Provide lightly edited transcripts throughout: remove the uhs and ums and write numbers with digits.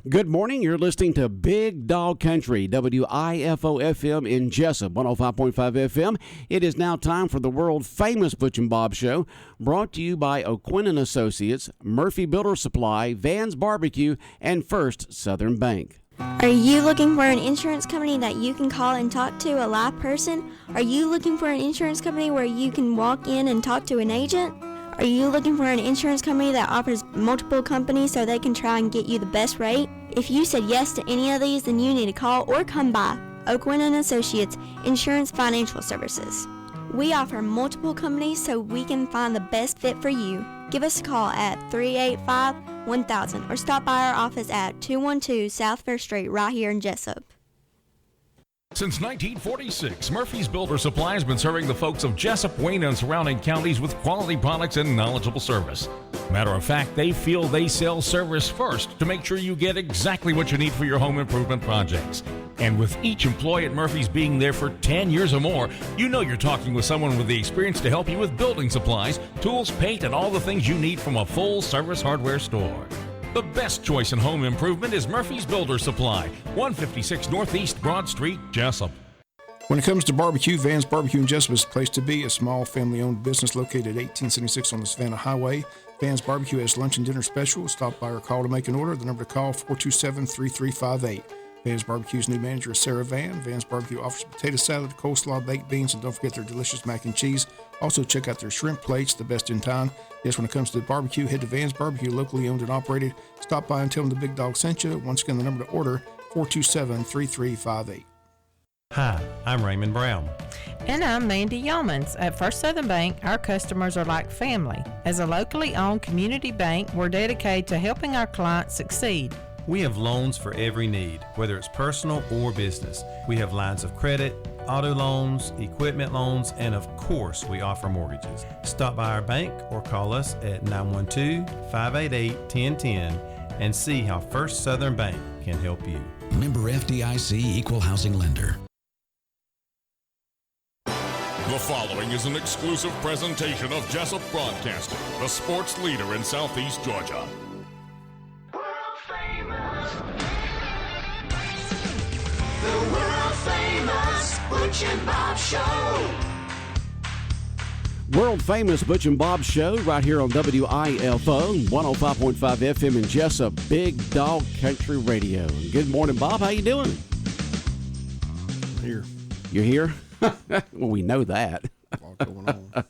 Good morning. You're listening to Big Dog Country, WIFO-FM in Jessup, 105.5 FM. It is now time for the world-famous Butch and Bob Show, brought to you by O'Quinn & Associates, Murphy Builder Supply, Van's Barbecue, and First Southern Bank. Are you looking for an insurance company that you can call and talk to a live person? Are you looking for an insurance company where you can walk in and talk to an agent? Are you looking for an insurance company that offers multiple companies so they can try and get you the best rate? If you said yes to any of these, then you need to call or come by O'Quinn & Associates Insurance Financial Services. We offer multiple companies so we can find the best fit for you. Give us a call at 385-1000 or stop by our office at 212 South Fair Street right here in Jessup. Since 1946, Murphy's Builder Supply has been serving the folks of Jessup, Wayne, and surrounding counties with quality products and knowledgeable service. Matter of fact, they feel they sell service first to make sure you get exactly what you need for your home improvement projects. And with each employee at Murphy's being there for 10 years or more, you know you're talking with someone with the experience to help you with building supplies, tools, paint, and all the things you need from a full-service hardware store. The best choice in home improvement is Murphy's Builder Supply, 156 Northeast Broad Street, Jessup. When it comes to barbecue, Van's Barbecue in Jessup is the place to be. A small family-owned business located at 1876 on the Savannah Highway. Van's Barbecue has lunch and dinner specials. Stop by or call to make an order. The number to call, 427-3358. Van's Barbecue's new manager is Sarah Van. Van's Barbecue offers potato salad, coleslaw, baked beans, and don't forget their delicious mac and cheese. Also, check out their shrimp plates, the best in town. Yes, when it comes to the barbecue, head to Van's Barbecue, locally owned and operated. Stop by and tell them the Big Dog sent you. Once again, the number to order, 427-3358. Hi, I'm Raymond Brown. And I'm Mandy Yeomans. At First Southern Bank, our customers are like family. As a locally owned community bank, we're dedicated to helping our clients succeed. We have loans for every need, whether it's personal or business. We have lines of credit, auto loans, equipment loans, and of course, we offer mortgages. Stop by our bank or call us at 912-588-1010 and see how First Southern Bank can help you. Member FDIC Equal Housing Lender. The following is an exclusive presentation of Jessup Broadcasting, the sports leader in Southeast Georgia. The world-famous Butch and Bob Show. World-famous Butch and Bob Show right here on WIFO, 105.5 FM in Jessup, Big Dog Country Radio. Good morning, Bob. How you doing? Here. You're here? Well, we know that. A lot going on.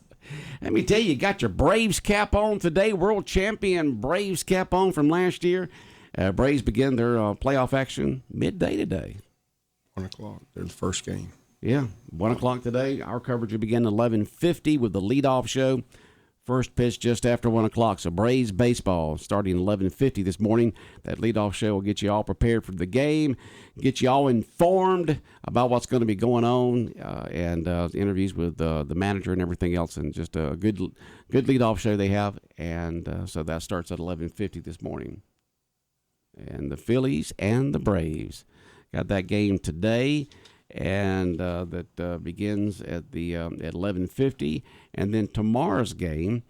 Let me tell you, you got your Braves cap on today, world champion Braves cap on from last year. Braves begin their playoff action midday today. 1 o'clock. They're the first game. Yeah, 1 o'clock today. Our coverage will begin at 11:50 with the leadoff show. First pitch just after 1 o'clock. So Braves baseball starting 11:50 this morning. That leadoff show will get you all prepared for the game, get you all informed about what's going to be going on, and interviews with the manager and everything else, and just a good leadoff show they have. And so that starts at 11:50 this morning. And the Phillies and the Braves got that game today, and that begins at 11:50, and then tomorrow's game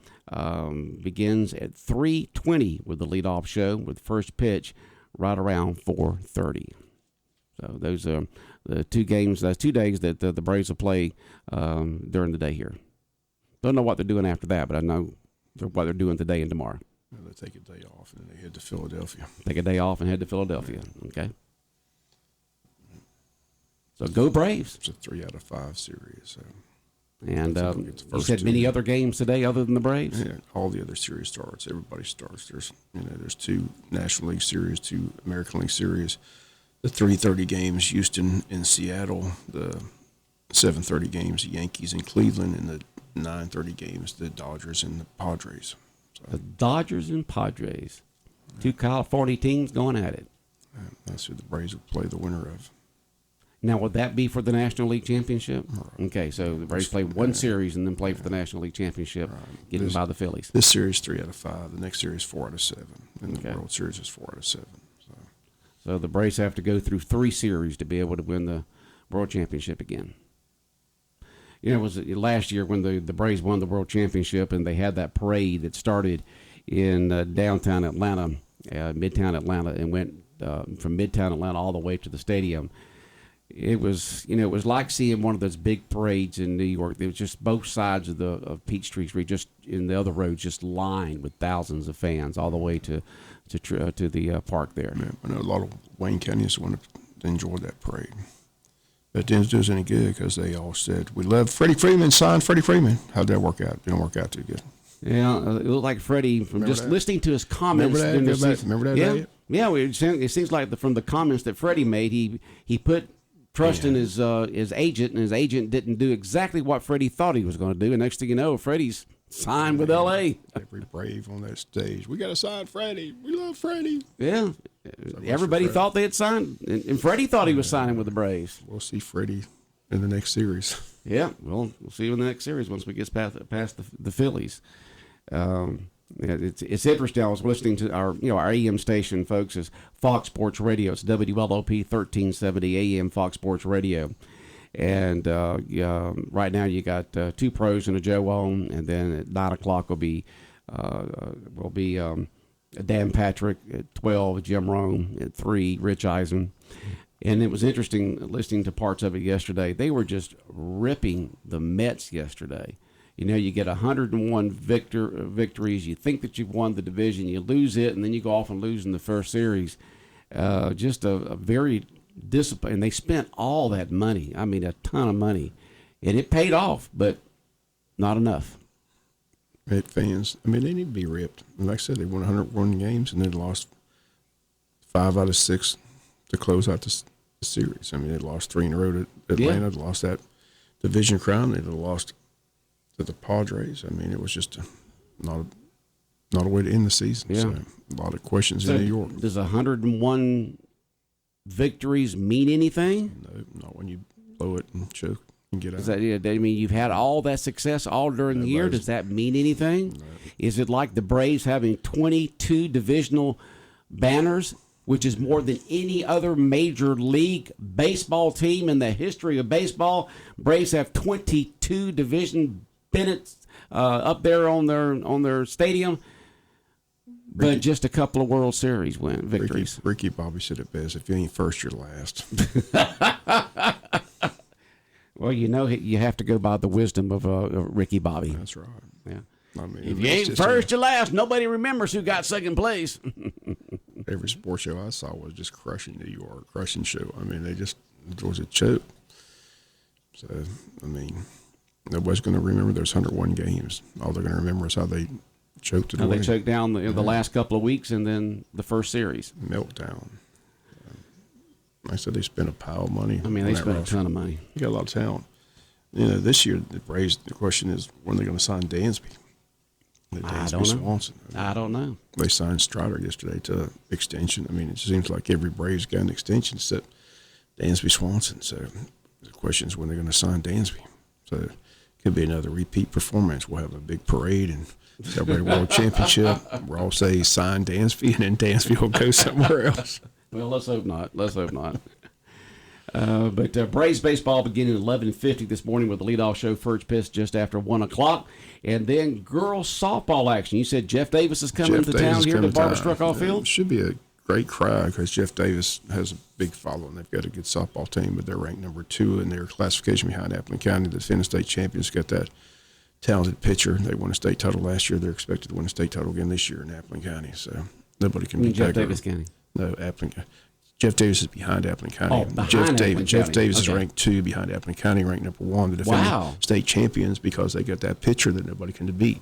begins at 3:20 with the leadoff show with first pitch right around 4:30. So those are the two games. That's 2 days that the Braves will play during the day here. Don't know what they're doing after that, but I know what they're doing today and tomorrow. They take a day off and then they head to Philadelphia. Take a day off and head to Philadelphia. Okay. So go Braves. It's a 3 out of 5 series. So. And you said many other games today other than the Braves? Yeah, all the other series starts. Everybody starts. There's 2 National League series, 2 American League series. The 3:30 games, Houston and Seattle. The 7:30 games, the Yankees and Cleveland. And the 9:30 games, the Dodgers and the Padres. So. The Dodgers and Padres. 2 California teams going at it. That's who the Braves will play the winner of. Now, would that be for the National League Championship? Right. Okay, so the Braves play one series and then play for the National League Championship, getting by the Phillies. This series 3 out of 5. The next series 4 out of 7. And the World Series is 4 out of 7. So the Braves have to go through 3 series to be able to win the World Championship again. You know, it was last year when the Braves won the World Championship, and they had that parade that started in downtown Atlanta, Midtown Atlanta, and went from Midtown Atlanta all the way to the stadium. It was, it was like seeing one of those big parades in New York. There was just both sides of Peachtree Street, just in the other roads, just lined with thousands of fans all the way to the park there. Yeah, I know a lot of Wayne County's wanted to enjoy that parade. But it didn't do us any good because they all said, we love Freddie Freeman, sign Freddie Freeman. How'd that work out? Didn't work out too good. Yeah, it looked like Freddie, from Remember just that? listening to his comments. Remember that? Remember that? Yeah, Elliot? yeah. It seems like from the comments that Freddie made, he put trust in his agent, and his agent didn't do exactly what Freddie thought he was going to do. And next thing you know, Freddie's signed with L.A. Every Brave on that stage. We got to sign Freddie. We love Freddie. Yeah, everybody thought they had signed, and Freddie thought he was signing with the Braves. We'll see Freddie in the next series. Yeah, well, we'll see you in the next series once we get past the Phillies. It's interesting. I was listening to our AM station, folks, is Fox Sports Radio. It's WLOP 1370 AM Fox Sports Radio. And right now you got two pros and a Joe on, and then at 9 o'clock will be Dan Patrick, at 12 Jim Rome, at 3 Rich Eisen. And it was interesting listening to parts of it yesterday. They were just ripping the Mets yesterday. You get 101 victories. You think that you've won the division. You lose it, and then you go off and lose in the first series. Just a very disciplined. And they spent all that money. I mean, a ton of money. And it paid off, but not enough. Met fans, I mean, they need to be ripped. And like I said, they won 101 games and then lost 5 out of 6 to close out the series. I mean, they lost 3 in a row to Atlanta. Yeah. They lost that division crown. They lost to the Padres. I mean, it was just not a way to end the season. Yeah. So a lot of questions in New York. Does 101 victories mean anything? No, not when you blow it and choke and get out. Does that, I mean, you've had all that success all during the year. Does that mean anything? No. Is it like the Braves having 22 divisional banners, which is more than any other major league baseball team in the history of baseball? Braves have 22 division pennants up there on their stadium, but just a couple of World Series victories. Ricky Bobby said it best: if you ain't first, you're last. Well, you have to go by the wisdom of Ricky Bobby. That's right. Yeah. I mean, If you ain't first, you're last. Nobody remembers who got second place. Every sports show I saw was just crushing New York, crushing show. I mean, it was a choke. So, I mean, nobody's going to remember those 101 games. All they're going to remember is how they choked it away. They choked down the last couple of weeks and then the first series. Meltdown. Like I said, they spent a pile of money. I mean, they spent a ton of money. You got a lot of talent. This year, the question is, when are they going to sign Dansby? I don't know. Swanson. I don't know. They signed Strider yesterday to extension. I mean, it seems like every Braves got an extension except Dansby Swanson. So the question is when they're going to sign Dansby. So it could be another repeat performance. We'll have a big parade and celebrate a world championship. We'll all say sign Dansby, and then Dansby will go somewhere else. Well, let's hope not. Let's hope not. But Braves baseball beginning at 11:50 this morning with the leadoff show, first pitch just after 1 o'clock. And then girls softball action. You said Jeff Davis is coming to town here to Barbara Struckoff Field? It should be a great crowd because Jeff Davis has a big following. They've got a good softball team, but they're ranked number 2 in their classification behind Appleton County. The defending state champions got that talented pitcher. They won a state title last year. They're expected to win a state title again this year in Appleton County. So nobody can beat Jeff Davis County. No, Appleton County. Jeff Davis is behind Appleton County. Oh, behind Jeff Davis is ranked 2 behind Appleton County, ranked number 1. The defending state champions because they got that pitcher that nobody can beat.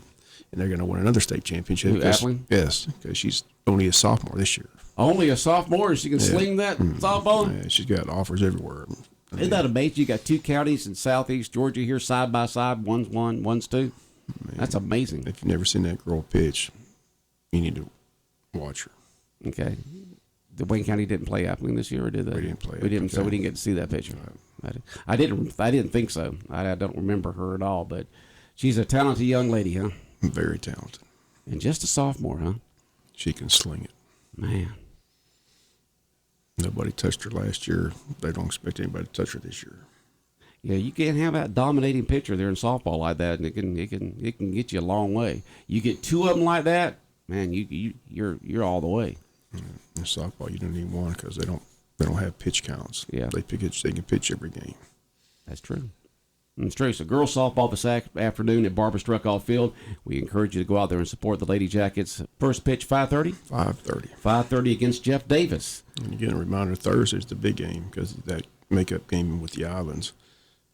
And they're going to win another state championship. Who, Appleton? Yes, because she's only a sophomore this year. Only a sophomore? She can sling that softball? Yeah, she's got offers everywhere. Isn't that amazing? You got 2 counties in southeast Georgia here side by side. One's 1, one's 2. That's amazing. If you've never seen that girl pitch, you need to watch her. Okay. The Wayne County didn't play Appleton this year, or did they? We didn't play. We didn't, so we didn't get to see that picture. I didn't think so. I don't remember her at all, but she's a talented young lady, huh? Very talented. And just a sophomore, huh? She can sling it. Man. Nobody touched her last year. They don't expect anybody to touch her this year. Yeah, you can't have that dominating pitcher there in softball like that, and it can get you a long way. You get 2 of them like that, man, you're all the way. In softball, you don't need one because they don't have pitch counts. Yeah. They can pitch every game. That's true. It's true. So girls softball this afternoon at Barbara Struckoff Field. We encourage you to go out there and support the Lady Jackets. First pitch, 5:30? 5:30. 5:30 against Jeff Davis. And again, a reminder, Thursday's the big game because that makeup game with the Islands.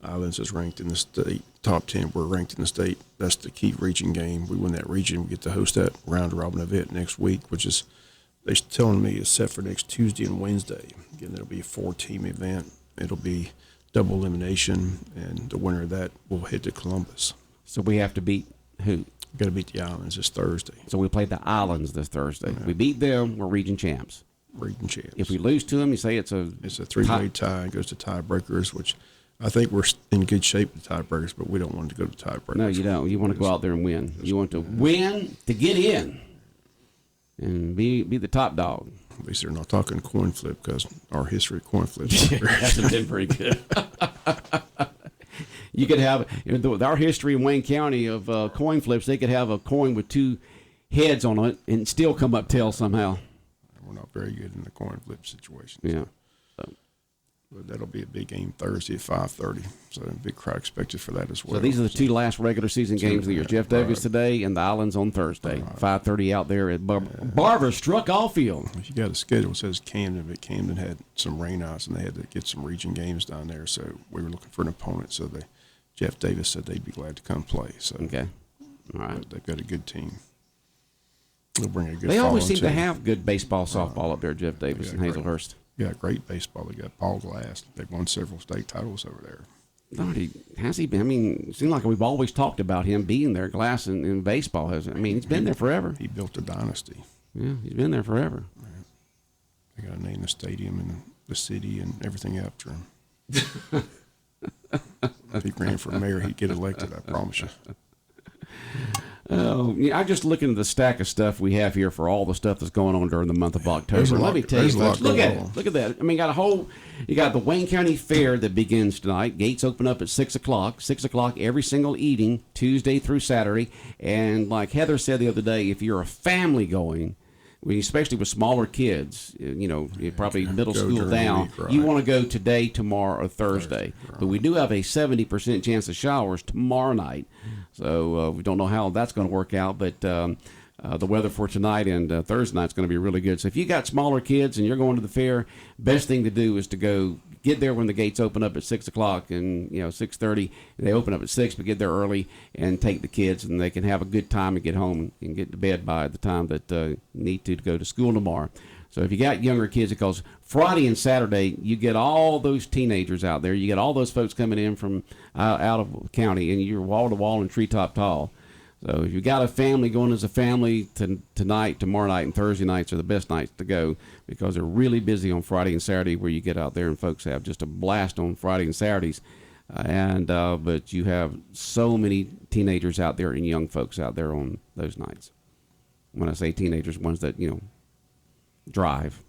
Islands is ranked in the state, top 10. We're ranked in the state. That's the key region game. We win that region. We get to host that round-robin event next week, which is, they're telling me, is set for next Tuesday and Wednesday. Again, it'll be a 4-team event. It'll be double elimination, and the winner of that will head to Columbus. So we have to beat who? We've got to beat the Islands this Thursday. So we play the Islands this Thursday. Yeah. We beat them, we're region champs. Region champs. If we lose to them, you say it's a three-way tie. It goes to tiebreakers, which I think we're in good shape with tiebreakers, but we don't want to go to tiebreakers. No, you don't. You want to go out there and win. You want to win to get in and be the top dog. At least they're not talking coin flip because our history of coin flips hasn't been very good. You could have, our history in Wayne County of coin flips, they could have a coin with two heads on it and still come up tails somehow. We're not very good in the coin flip situation. Yeah. But that'll be a big game Thursday at 5:30. So a big crowd expected for that as well. So these are the two last regular season games of the year. Jeff Davis today and the Islands on Thursday. 5:30 out there at Barbara Struckoff Field. If you got a schedule, it says Camden, but Camden had some rainouts and they had to get some region games down there. So we were looking for an opponent. So Jeff Davis said they'd be glad to come play. So okay, all right. They've got a good team. They'll bring a good. They always seem to have good baseball, softball up there. Jeff Davis and Hazelhurst. Yeah, great baseball. They got Paul Glass. They've won several state titles over there. Has he been? I mean, it seems like we've always talked about him being there, Glass in baseball. He's been there forever. He built a dynasty. Yeah, he's been there forever. Right. They got to name the stadium and the city and everything after him. If he ran for mayor, he'd get elected, I promise you. Oh, yeah, I'm just looking at the stack of stuff we have here for all the stuff that's going on during the month of October. Let me tell you, folks, look at it. Look at that. I mean, you got the Wayne County Fair that begins tonight. Gates open up at 6 o'clock. 6 o'clock every single evening, Tuesday through Saturday. And like Heather said the other day, if you're a family going, especially with smaller kids, probably middle school down, week, right. You want to go today, tomorrow, or Thursday. Right. But we do have a 70% chance of showers tomorrow night. So we don't know how that's going to work out, but the weather for tonight and Thursday night is going to be really good. So if you got smaller kids and you're going to the fair, best thing to do is to go get there when the gates open up at 6 o'clock and 6:30. They open up at 6, but get there early and take the kids, and they can have a good time and get home and get to bed by the time that need to go to school tomorrow. So if you got younger kids, because Friday and Saturday, you get all those teenagers out there. You get all those folks coming in from out of county, and you're wall to wall and treetop tall. So if you got a family going as a family tonight, tomorrow night, and Thursday nights are the best nights to go because they're really busy on Friday and Saturday, where you get out there and folks have just a blast on Friday and Saturdays. But you have so many teenagers out there and young folks out there on those nights. When I say teenagers, ones that drive,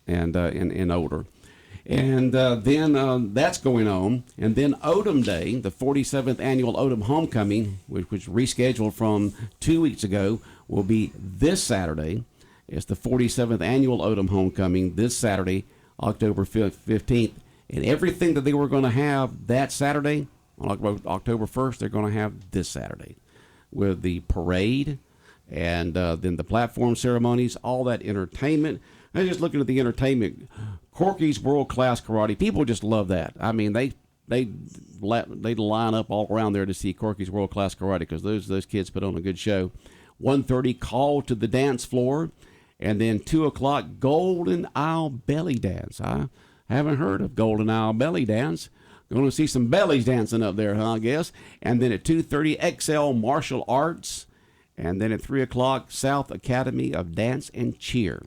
and older. And then that's going on. And then Odom Day, the 47th annual Odom Homecoming, which was rescheduled from 2 weeks ago, will be this Saturday. It's the 47th annual Odom Homecoming this Saturday, October 15th. And everything that they were going to have that Saturday, on October 1st, they're going to have this Saturday with the parade and then the platform ceremonies, all that entertainment. I was just looking at the entertainment. Corky's World Class Karate. People just love that. I mean, they line up all around there to see Corky's World Class Karate because those kids put on a good show. 1:30 Call to the Dance Floor, and then 2 o'clock Golden Isle Belly Dance. I haven't heard of Golden Isle Belly Dance. Going to see some bellies dancing up there, I guess. And then at 2:30 XL Martial Arts, and then at 3 o'clock South Academy of Dance and Cheer.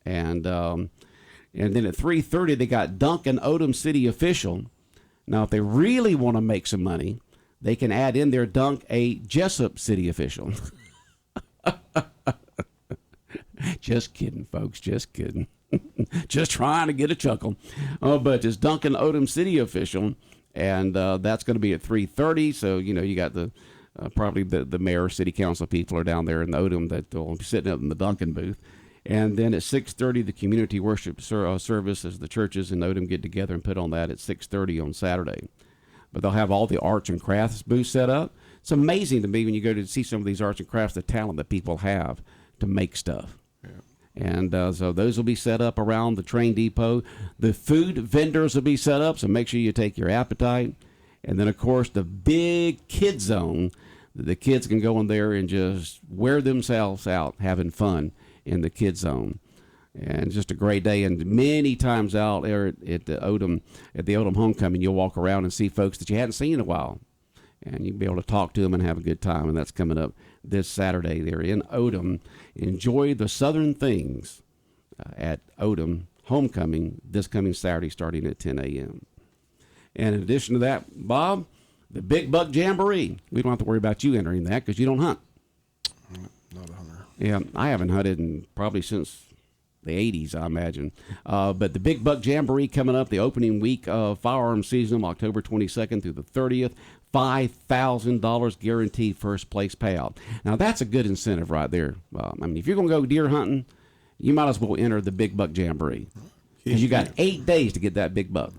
And then at 3:30, they got Duncan Odom City Official. Now, if they really want to make some money, they can add in their Dunk a Jessup City Official. Just kidding, folks. Just kidding. Just trying to get a chuckle. But it's Duncan Odom City Official, and that's going to be at 3:30. So, you got the Probably the mayor, city council people are down there in Odom that will be sitting up in the Duncan booth. And then at 6:30, the community worship service as the churches in Odom get together and put on that at 6:30 on Saturday. But they'll have all the arts and crafts booths set up. It's amazing to me when you go to see some of these arts and crafts, the talent that people have to make stuff. Yeah. And so those will be set up around the train depot. The food vendors will be set up, so make sure you take your appetite. And then, of course, the big kid zone. The kids can go in there and just wear themselves out having fun in the kid zone. And just a great day. And many times out there at the Odom homecoming, you'll walk around and see folks that you hadn't seen in a while. And you'll be able to talk to them and have a good time. And that's coming up this Saturday there in Odom. Enjoy the Southern things at Odom homecoming this coming Saturday starting at 10 a.m. And in addition to that, Bob, the Big Buck Jamboree. We don't have to worry about you entering that because you don't hunt. Not a hunter. Yeah, I haven't hunted in probably since the 80s, I imagine. But the Big Buck Jamboree coming up, the opening week of firearm season, October 22nd through the 30th. $5,000 guaranteed first place payout. Now, that's a good incentive right there. I mean, if you're going to go deer hunting, you might as well enter the Big Buck Jamboree because you got 8 days to get that big buck.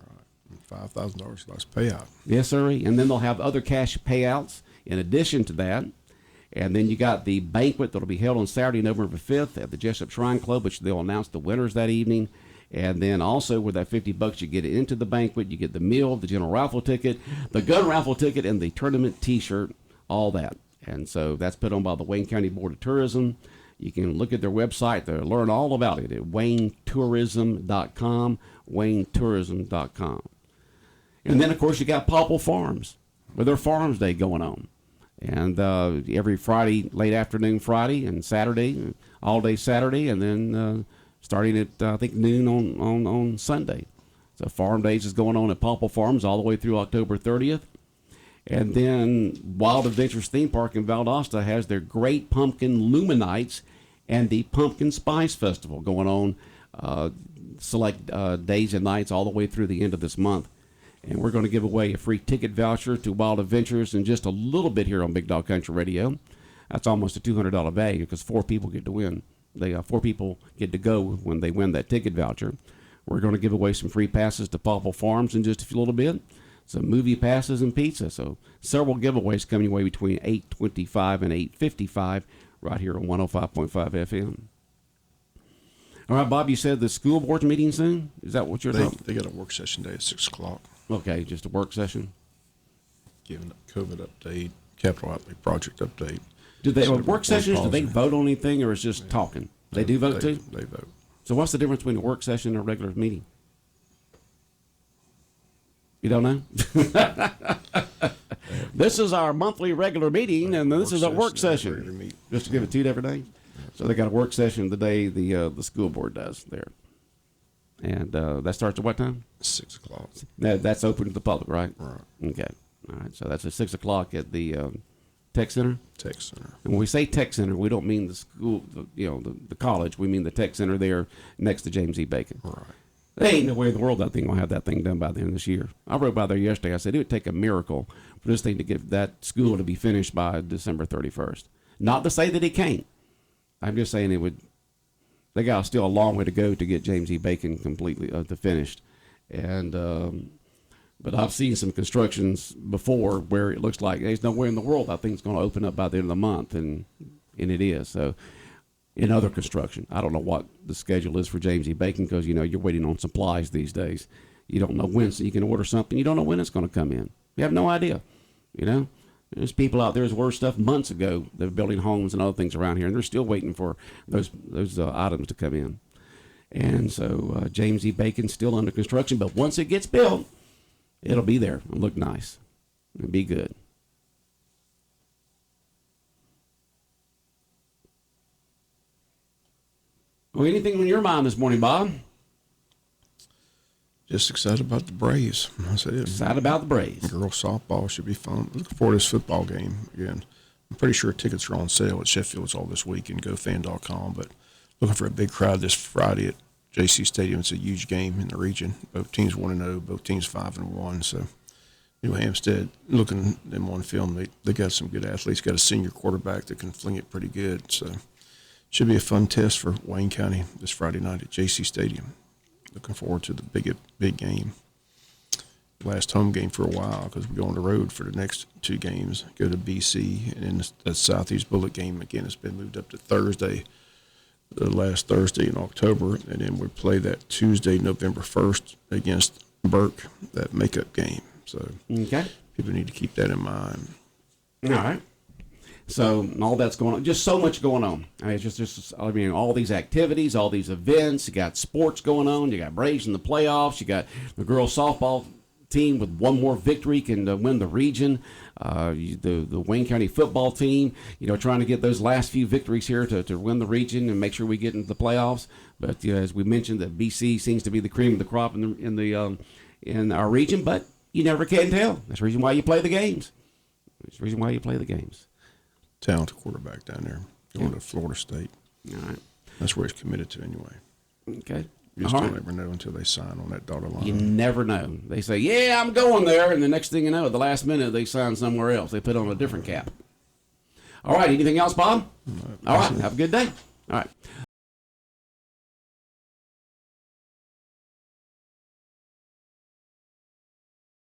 $5,000 less payout. Yes, sir. And then they'll have other cash payouts in addition to that. And then you got the banquet that'll be held on Saturday, November 5th at the Jessup Shrine Club, which they'll announce the winners that evening. And then also with that $50, you get into the banquet, you get the meal, the general raffle ticket, the gun raffle ticket, and the tournament T-shirt, all that. And so that's put on by the Wayne County Board of Tourism. You can look at their website to learn all about it at waynetourism.com, waynetourism.com. And then, of course, you got Popple Farms with their Farms Day going on. And every Friday, late afternoon Friday and Saturday, all day Saturday, and then starting at, I think, noon on Sunday. So Farm Days is going on at Popple Farms all the way through October 30th. And then Wild Adventures Theme Park in Valdosta has their Great Pumpkin Luminites and the Pumpkin Spice Festival going on select days and nights all the way through the end of this month. And we're going to give away a free ticket voucher to Wild Adventures in just a little bit here on Big Dog Country Radio. That's almost a $200 value because 4 people get to win. 4 people get to go when they win that ticket voucher. We're going to give away some free passes to Popple Farms in just a little bit. Some movie passes and pizza. So several giveaways coming your way between 8:25 and 8:55 right here on 105.5 FM. All right, Bob, you said the school board's meeting soon? Is that what you're talking? They got a work session day at 6 o'clock. Okay, just a work session. Giving a COVID update, capital outlay project update. Do they work sessions? Do they vote on anything, or is just talking? They do vote too. They vote. So what's the difference between a work session and a regular meeting? You don't know? This is our monthly regular meeting, and this is a work session. Just to give it 2 different days. So they got a work session the day the school board does there. And that starts at what time? 6 o'clock. That's open to the public, right? Right. Okay. All right. So that's at 6 o'clock at the Tech Center? Tech Center. And when we say Tech Center, we don't mean the school, the college. We mean the Tech Center there next to James E. Bacon. Right. There ain't no way in the world that thing will have that thing done by the end of this year. I rode by there yesterday. I said it would take a miracle for this thing to get that school to be finished by December 31st. Not to say that it can't. I'm just saying it would. They got still a long way to go to get James E. Bacon completely to finished. And but I've seen some constructions before where it looks like there's nowhere in the world that thing's going to open up by the end of the month, and it is. So in other construction, I don't know what the schedule is for James E. Bacon because you're waiting on supplies these days. You don't know when you can order something. You don't know when it's going to come in. You have no idea. There's people out there who's ordered stuff months ago. They're building homes and other things around here, and they're still waiting for those items to come in. And so James E. Bacon's still under construction, but once it gets built, it'll be there and look nice and be good. Well, anything on your mind this morning, Bob? Just excited about the Braves. That's it. Excited about the Braves. Girls softball should be fun. Looking forward to this football game again. I'm pretty sure tickets are on sale at Sheffield's all this week and GoFan.com, but looking for a big crowd this Friday at JC Stadium. It's a huge game in the region. Both teams 1-0, both teams 5-1, so New Hampstead, looking at them on film, they got some good athletes. Got a senior quarterback that can fling it pretty good. So should be a fun test for Wayne County this Friday night at JC Stadium. Looking forward to the big game. Last home game for a while because we go on the road for the next 2 games. Go to BC, and then the Southeast Bullet game again has been moved up to Thursday, the last Thursday in October, and then we play that Tuesday, November 1st against Burke, that makeup game. So Okay. people need to keep that in mind. All right. So all that's going on, just so much going on. I mean, it's just I mean, all these activities, all these events. You got sports going on. You got Braves in the playoffs. You got the girls softball team with one more victory can win the region. The Wayne County football team, trying to get those last few victories here to win the region and make sure we get into the playoffs. But as we mentioned, that BC seems to be the cream of the crop in our region. But you never can tell. That's the reason why you play the games. That's the reason why you play the games. Talented quarterback down there going to Florida State. All right. That's where he's committed to anyway. Okay. You just All don't right. ever know until they sign on that dotted line. You never know. They say, yeah, I'm going there. And the next thing you know, at the last minute, they sign somewhere else. They put on a different cap. All right. Anything else, Bob? No, All right. Have a good day. All right.